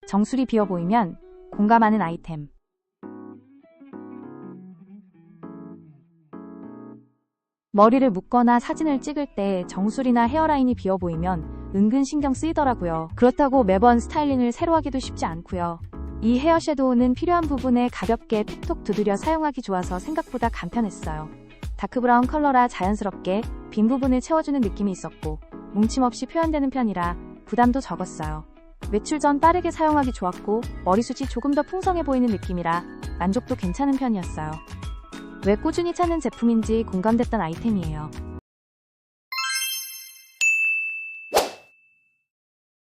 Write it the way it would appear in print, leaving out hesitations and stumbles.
정수리 비어 보이면 공감하는 아이템. 머리를 묶거나 사진을 찍을 때 정수리나 헤어라인이 비어 보이면 은근 신경 쓰이더라고요. 그렇다고 매번 스타일링을 새로 하기도 쉽지 않고요. 이 헤어 섀도우는 필요한 부분에 가볍게 톡톡 두드려 사용하기 좋아서 생각보다 간편했어요. 다크브라운 컬러라 자연스럽게 빈 부분을 채워주는 느낌이 있었고 뭉침 없이 표현되는 편이라 부담도 적었어요. 외출 전 빠르게 사용하기 좋았고 머리숱이 조금 더 풍성해 보이는 느낌이라 만족도 괜찮은 편이었어요. 왜 꾸준히 찾는 제품인지 공감됐던 아이템이에요.